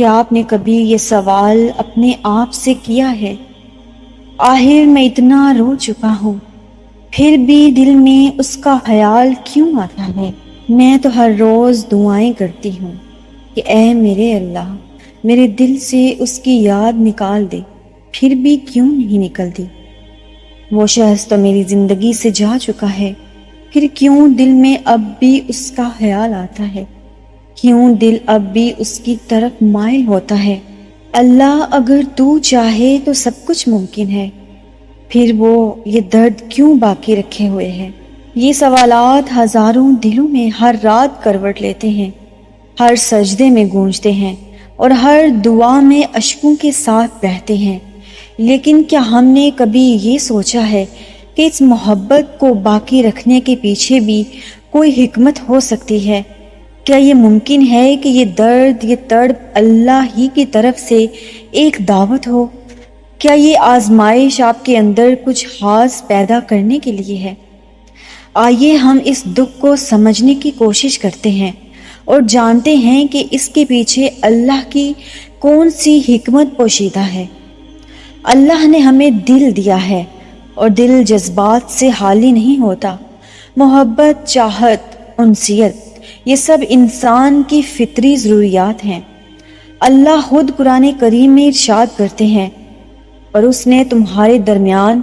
کیا آپ نے کبھی یہ سوال اپنے آپ سے کیا ہے؟ آخر میں اتنا رو چکا ہوں، پھر بھی دل میں اس کا خیال کیوں آتا ہے؟ میں تو ہر روز دعائیں کرتی ہوں کہ اے میرے اللہ، میرے دل سے اس کی یاد نکال دے، پھر بھی کیوں نہیں نکلتی؟ وہ شخص تو میری زندگی سے جا چکا ہے، پھر کیوں دل میں اب بھی اس کا خیال آتا ہے؟ کیوں دل اب بھی اس کی طرف مائل ہوتا ہے؟ اللہ، اگر تو چاہے تو سب کچھ ممکن ہے، پھر وہ یہ درد کیوں باقی رکھے ہوئے ہے؟ یہ سوالات ہزاروں دلوں میں ہر رات کروٹ لیتے ہیں، ہر سجدے میں گونجتے ہیں اور ہر دعا میں اشکوں کے ساتھ بہتے ہیں۔ لیکن کیا ہم نے کبھی یہ سوچا ہے کہ اس محبت کو باقی رکھنے کے پیچھے بھی کوئی حکمت ہو سکتی ہے؟ کیا یہ ممکن ہے کہ یہ درد، یہ تڑپ اللہ ہی کی طرف سے ایک دعوت ہو؟ کیا یہ آزمائش آپ کے اندر کچھ خاص پیدا کرنے کے لیے ہے؟ آئیے ہم اس دکھ کو سمجھنے کی کوشش کرتے ہیں اور جانتے ہیں کہ اس کے پیچھے اللہ کی کون سی حکمت پوشیدہ ہے۔ اللہ نے ہمیں دل دیا ہے اور دل جذبات سے خالی نہیں ہوتا۔ محبت، چاہت، انسیت، یہ سب انسان کی فطری ضروریات ہیں۔ اللہ خود قرآن کریم میں ارشاد کرتے ہیں، اور اس نے تمہارے درمیان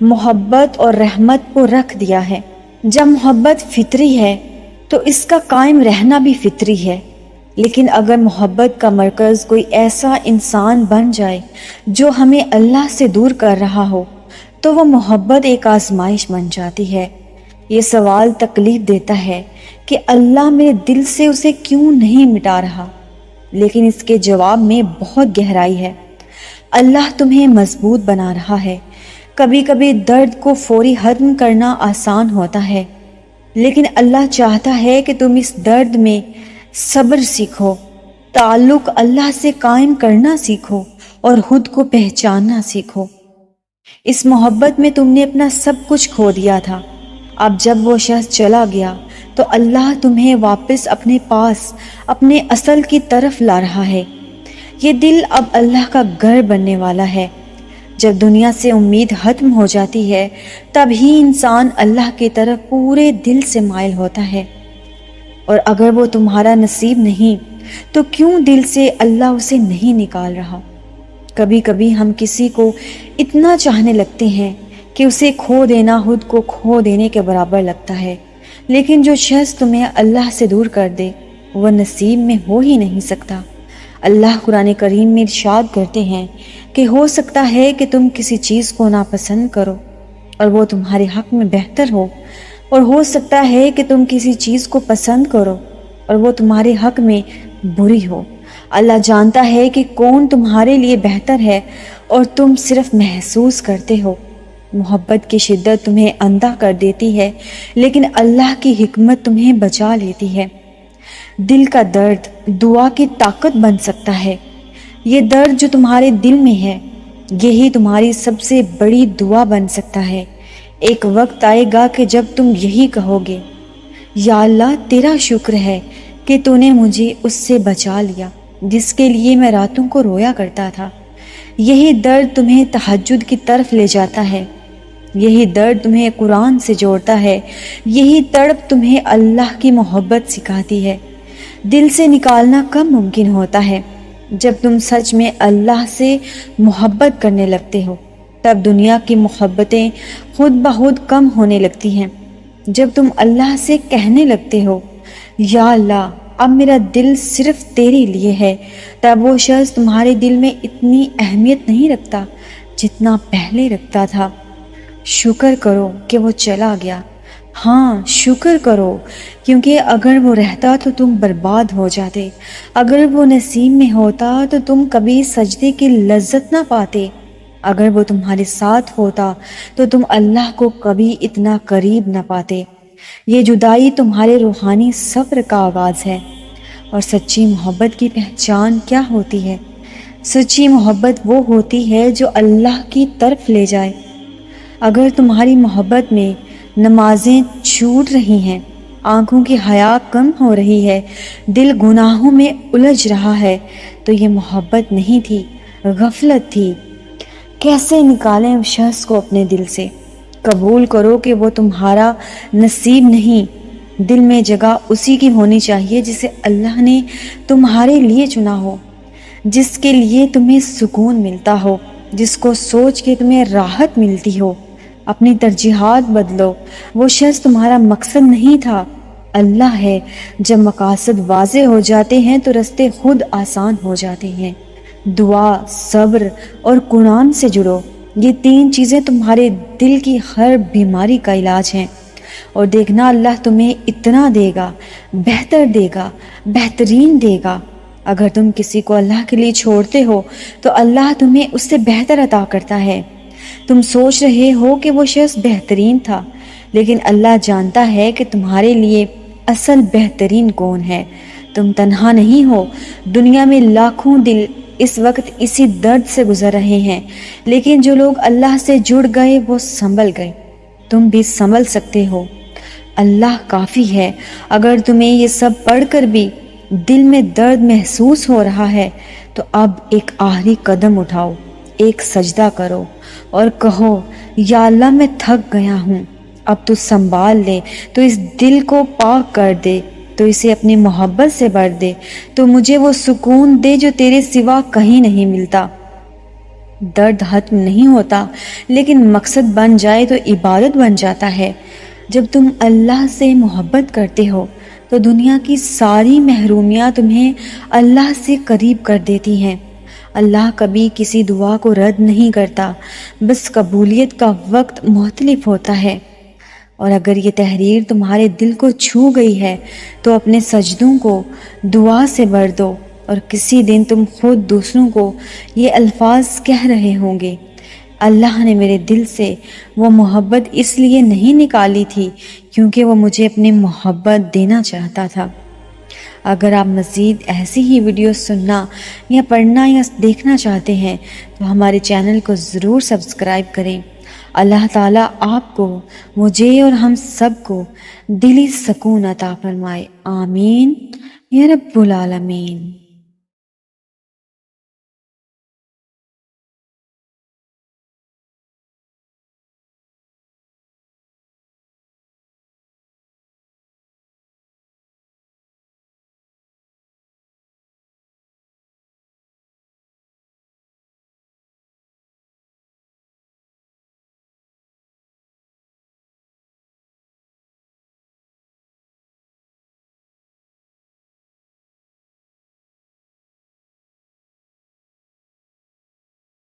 محبت اور رحمت کو رکھ دیا ہے۔ جب محبت فطری ہے تو اس کا قائم رہنا بھی فطری ہے، لیکن اگر محبت کا مرکز کوئی ایسا انسان بن جائے جو ہمیں اللہ سے دور کر رہا ہو تو وہ محبت ایک آزمائش بن جاتی ہے۔ یہ سوال تکلیف دیتا ہے کہ اللہ میرے دل سے اسے کیوں نہیں مٹا رہا، لیکن اس کے جواب میں بہت گہرائی ہے۔ اللہ تمہیں مضبوط بنا رہا ہے۔ کبھی کبھی درد کو فوری ختم کرنا آسان ہوتا ہے، لیکن اللہ چاہتا ہے کہ تم اس درد میں صبر سیکھو، تعلق اللہ سے قائم کرنا سیکھو اور خود کو پہچاننا سیکھو۔ اس محبت میں تم نے اپنا سب کچھ کھو دیا تھا، اب جب وہ شخص چلا گیا تو اللہ تمہیں واپس اپنے پاس، اپنے اصل کی طرف لا رہا ہے۔ یہ دل اب اللہ کا گھر بننے والا ہے۔ جب دنیا سے امید ختم ہو جاتی ہے تب ہی انسان اللہ کی طرف پورے دل سے مائل ہوتا ہے، اور اگر وہ تمہارا نصیب نہیں تو کیوں دل سے اللہ اسے نہیں نکال رہا؟ کبھی کبھی ہم کسی کو اتنا چاہنے لگتے ہیں کہ اسے کھو دینا خود کو کھو دینے کے برابر لگتا ہے، لیکن جو شخص تمہیں اللہ سے دور کر دے وہ نصیب میں ہو ہی نہیں سکتا۔ اللہ قرآن کریم میں ارشاد کرتے ہیں کہ ہو سکتا ہے کہ تم کسی چیز کو ناپسند کرو اور وہ تمہارے حق میں بہتر ہو، اور ہو سکتا ہے کہ تم کسی چیز کو پسند کرو اور وہ تمہارے حق میں بری ہو۔ اللہ جانتا ہے کہ کون تمہارے لیے بہتر ہے اور تم صرف محسوس کرتے ہو۔ محبت کی شدت تمہیں اندھا کر دیتی ہے، لیکن اللہ کی حکمت تمہیں بچا لیتی ہے۔ دل کا درد دعا کی طاقت بن سکتا ہے۔ یہ درد جو تمہارے دل میں ہے، یہی تمہاری سب سے بڑی دعا بن سکتا ہے۔ ایک وقت آئے گا کہ جب تم یہی کہو گے، یا اللہ تیرا شکر ہے کہ تو نے مجھے اس سے بچا لیا جس کے لیے میں راتوں کو رویا کرتا تھا۔ یہی درد تمہیں تہجد کی طرف لے جاتا ہے، یہی درد تمہیں قرآن سے جوڑتا ہے، یہی تڑپ تمہیں اللہ کی محبت سکھاتی ہے۔ دل سے نکالنا کب ممکن ہوتا ہے؟ جب تم سچ میں اللہ سے محبت کرنے لگتے ہو، تب دنیا کی محبتیں خود بخود کم ہونے لگتی ہیں۔ جب تم اللہ سے کہنے لگتے ہو، یا اللہ اب میرا دل صرف تیرے لیے ہے، تب وہ شخص تمہارے دل میں اتنی اہمیت نہیں رکھتا جتنا پہلے رکھتا تھا۔ شکر کرو کہ وہ چلا گیا، ہاں شکر کرو، کیونکہ اگر وہ رہتا تو تم برباد ہو جاتے۔ اگر وہ نصیب میں ہوتا تو تم کبھی سجدے کی لذت نہ پاتے۔ اگر وہ تمہارے ساتھ ہوتا تو تم اللہ کو کبھی اتنا قریب نہ پاتے۔ یہ جدائی تمہارے روحانی صبر کا آغاز ہے۔ اور سچی محبت کی پہچان کیا ہوتی ہے؟ سچی محبت وہ ہوتی ہے جو اللہ کی طرف لے جائے۔ اگر تمہاری محبت میں نمازیں چھوٹ رہی ہیں، آنکھوں کی حیا کم ہو رہی ہے، دل گناہوں میں الجھ رہا ہے، تو یہ محبت نہیں تھی، غفلت تھی۔ کیسے نکالیں اس شخص کو اپنے دل سے؟ قبول کرو کہ وہ تمہارا نصیب نہیں، دل میں جگہ اسی کی ہونی چاہیے جسے اللہ نے تمہارے لیے چنا ہو، جس کے لیے تمہیں سکون ملتا ہو، جس کو سوچ کے تمہیں راحت ملتی ہو۔ اپنی ترجیحات بدلو، وہ شخص تمہارا مقصد نہیں تھا، اللہ ہے۔ جب مقاصد واضح ہو جاتے ہیں تو رستے خود آسان ہو جاتے ہیں۔ دعا، صبر اور قرآن سے جڑو، یہ 3 چیزیں تمہارے دل کی ہر بیماری کا علاج ہیں، اور دیکھنا اللہ تمہیں اتنا دے گا، بہتر دے گا، بہترین دے گا۔ اگر تم کسی کو اللہ کے لیے چھوڑتے ہو تو اللہ تمہیں اس سے بہتر عطا کرتا ہے۔ تم سوچ رہے ہو کہ وہ شخص بہترین تھا، لیکن اللہ جانتا ہے کہ تمہارے لیے اصل بہترین کون ہے۔ تم تنہا نہیں ہو، دنیا میں لاکھوں دل اس وقت اسی درد سے گزر رہے ہیں، لیکن جو لوگ اللہ سے جڑ گئے وہ سنبھل گئے۔ تم بھی سنبھل سکتے ہو، اللہ کافی ہے۔ اگر تمہیں یہ سب پڑھ کر بھی دل میں درد محسوس ہو رہا ہے تو اب ایک آخری قدم اٹھاؤ، ایک سجدہ کرو اور کہو، یا اللہ میں تھک گیا ہوں، اب تو سنبھال لے، تو اس دل کو پاک کر دے، تو اسے اپنی محبت سے بھر دے، تو مجھے وہ سکون دے جو تیرے سوا کہیں نہیں ملتا۔ درد ختم نہیں ہوتا، لیکن مقصد بن جائے تو عبادت بن جاتا ہے۔ جب تم اللہ سے محبت کرتے ہو تو دنیا کی ساری محرومیاں تمہیں اللہ سے قریب کر دیتی ہیں۔ اللہ کبھی کسی دعا کو رد نہیں کرتا، بس قبولیت کا وقت مختلف ہوتا ہے۔ اور اگر یہ تحریر تمہارے دل کو چھو گئی ہے تو اپنے سجدوں کو دعا سے بھر دو، اور کسی دن تم خود دوسروں کو یہ الفاظ کہہ رہے ہوں گے، اللہ نے میرے دل سے وہ محبت اس لیے نہیں نکالی تھی کیونکہ وہ مجھے اپنی محبت دینا چاہتا تھا۔ اگر آپ مزید ایسی ہی ویڈیوز سننا یا پڑھنا یا دیکھنا چاہتے ہیں تو ہمارے چینل کو ضرور سبسکرائب کریں۔ اللہ تعالیٰ آپ کو، مجھے اور ہم سب کو دلی سکون عطا فرمائے، آمین یا رب العالمین۔